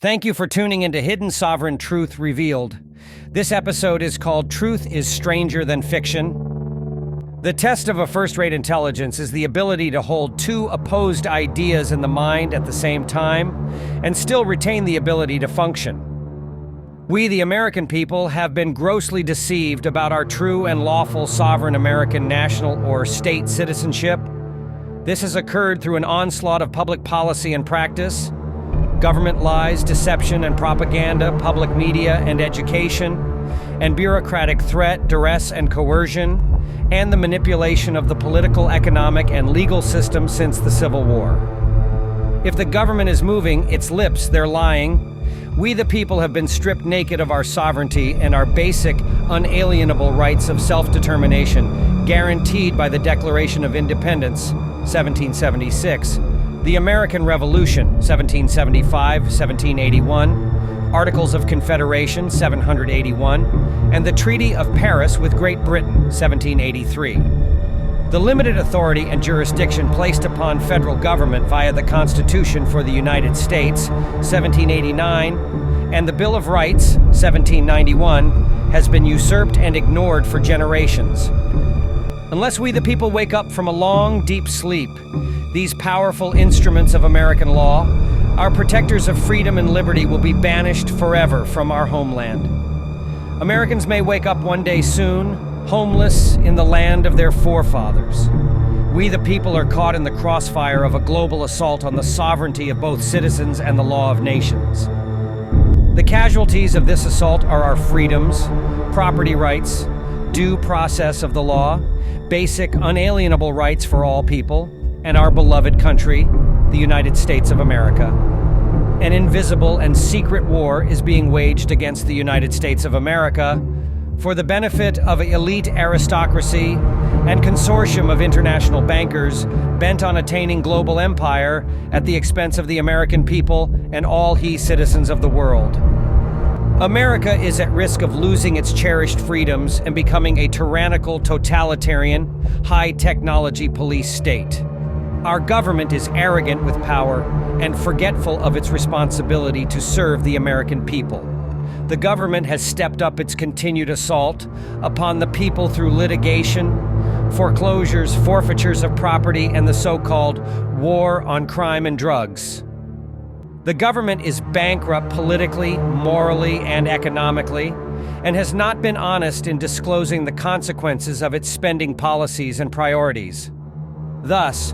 Thank you for tuning into Hidden Sovereign Truth Revealed. This episode is called Truth is Stranger Than Fiction. The test of a first-rate intelligence is the ability to hold two opposed ideas in the mind at the same time and still retain the ability to function. We, the American people, have been grossly deceived about our true and lawful sovereign American national or state citizenship. This has occurred through an onslaught of public policy and practice, government lies, deception and propaganda, public media and education, and bureaucratic threat, duress and coercion, and the manipulation of the political, economic, and legal system since the Civil War. If the government is moving its lips, they're lying. We the people have been stripped naked of our sovereignty and our basic, unalienable rights of self-determination, guaranteed by the Declaration of Independence, 1776, the American Revolution, 1775-1781, Articles of Confederation, 781, and the Treaty of Paris with Great Britain, 1783. The limited authority and jurisdiction placed upon federal government via the Constitution for the United States, 1789, and the Bill of Rights, 1791, has been usurped and ignored for generations. Unless we the people wake up from a long, deep sleep, these powerful instruments of American law, our protectors of freedom and liberty, will be banished forever from our homeland. Americans may wake up one day soon, homeless in the land of their forefathers. We the people are caught in the crossfire of a global assault on the sovereignty of both citizens and the law of nations. The casualties of this assault are our freedoms, property rights, due process of the law, basic unalienable rights for all people, and our beloved country, the United States of America. An invisible and secret war is being waged against the United States of America for the benefit of an elite aristocracy and consortium of international bankers bent on attaining global empire at the expense of the American people and all citizens of the world. America is at risk of losing its cherished freedoms and becoming a tyrannical, totalitarian, high-technology police state. Our government is arrogant with power and forgetful of its responsibility to serve the American people. The government has stepped up its continued assault upon the people through litigation, foreclosures, forfeitures of property, and the so-called war on crime and drugs. The government is bankrupt politically, morally, and economically, and has not been honest in disclosing the consequences of its spending policies and priorities. Thus,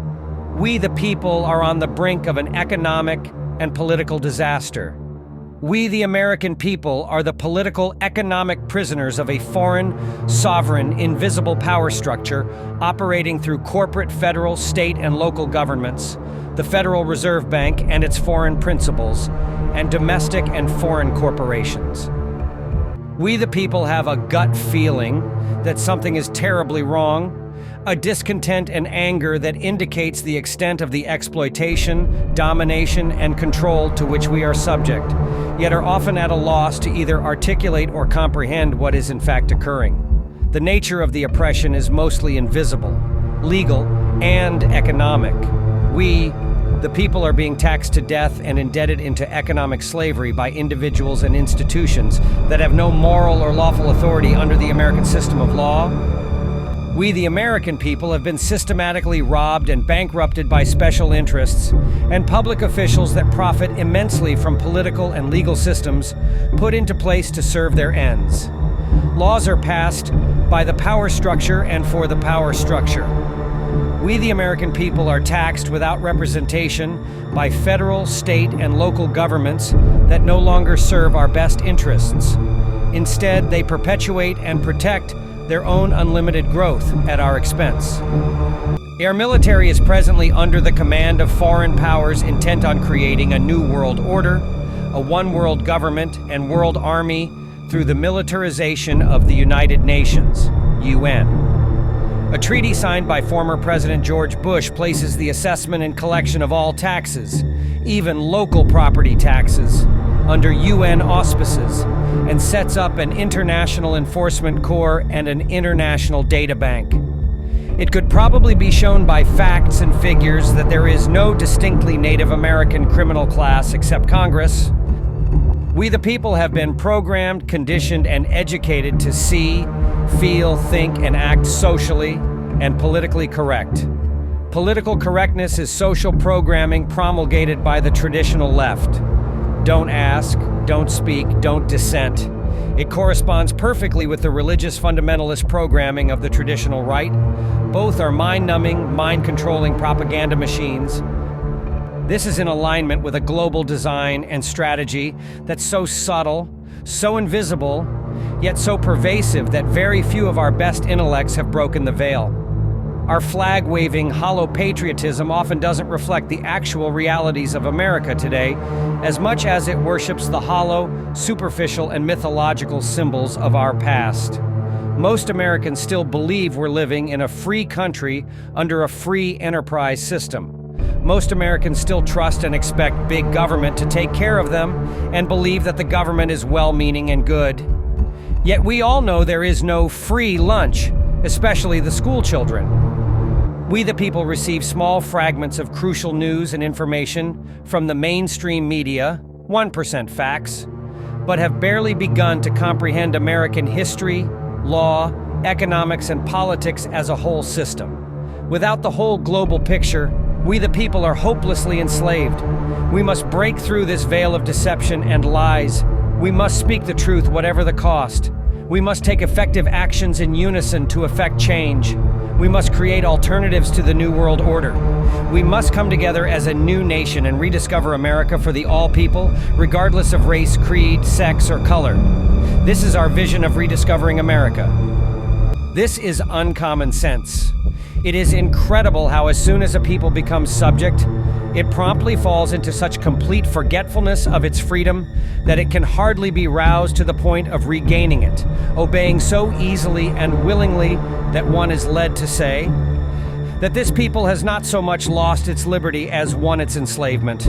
we the people are on the brink of an economic and political disaster. We the American people are the political economic prisoners of a foreign, sovereign, invisible power structure operating through corporate federal, state, and local governments, the Federal Reserve Bank and its foreign principals, and domestic and foreign corporations. We the people have a gut feeling that something is terribly wrong, a discontent and anger that indicates the extent of the exploitation, domination, and control to which we are subject, yet are often at a loss to either articulate or comprehend what is in fact occurring. The nature of the oppression is mostly invisible, legal, and economic. We, the people, are being taxed to death and indebted into economic slavery by individuals and institutions that have no moral or lawful authority under the American system of law. We, the American people, have been systematically robbed and bankrupted by special interests and public officials that profit immensely from political and legal systems put into place to serve their ends. Laws are passed by the power structure and for the power structure. We, the American people, are taxed without representation by federal, state, and local governments that no longer serve our best interests. Instead, they perpetuate and protect their own unlimited growth at our expense. Our military is presently under the command of foreign powers intent on creating a new world order, a one-world government and world army through the militarization of the United Nations, UN. A treaty signed by former President George Bush places the assessment and collection of all taxes, even local property taxes, under UN auspices, and sets up an international enforcement corps and an international data bank. It could probably be shown by facts and figures that there is no distinctly Native American criminal class except Congress, We the people have been programmed, conditioned, and educated to see, feel, think, and act socially and politically correct. Political correctness is social programming promulgated by the traditional left. Don't ask, don't speak, don't dissent. It corresponds perfectly with the religious fundamentalist programming of the traditional right. Both are mind-numbing, mind-controlling propaganda machines. This is in alignment with a global design and strategy that's so subtle, so invisible, yet so pervasive that very few of our best intellects have broken the veil. Our flag-waving, hollow patriotism often doesn't reflect the actual realities of America today, as much as it worships the hollow, superficial, and mythological symbols of our past. Most Americans still believe we're living in a free country under a free enterprise system. Most Americans still trust and expect big government to take care of them and believe that the government is well-meaning and good. Yet we all know there is no free lunch, especially the school children. We the people receive small fragments of crucial news and information from the mainstream media, 1% facts, but have barely begun to comprehend American history, law, economics, and politics as a whole system. Without the whole global picture, we the people are hopelessly enslaved. We must break through this veil of deception and lies. We must speak the truth whatever the cost. We must take effective actions in unison to effect change. We must create alternatives to the New World Order. We must come together as a new nation and rediscover America for the all people, regardless of race, creed, sex, or color. This is our vision of rediscovering America. This is uncommon sense. It is incredible how as soon as a people becomes subject, it promptly falls into such complete forgetfulness of its freedom that it can hardly be roused to the point of regaining it, obeying so easily and willingly that one is led to say that this people has not so much lost its liberty as won its enslavement.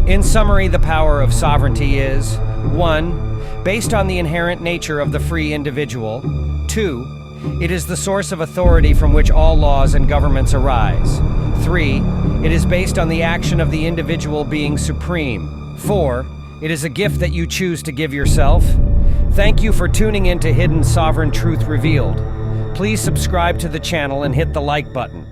In summary, the power of sovereignty is 1. Based on the inherent nature of the free individual. 2. It is the source of authority from which all laws and governments arise. 3. It is based on the action of the individual being supreme. 4. It is a gift that you choose to give yourself. Thank you for tuning in to Hidden Sovereign Truth Revealed. Please subscribe to the channel and hit the like button.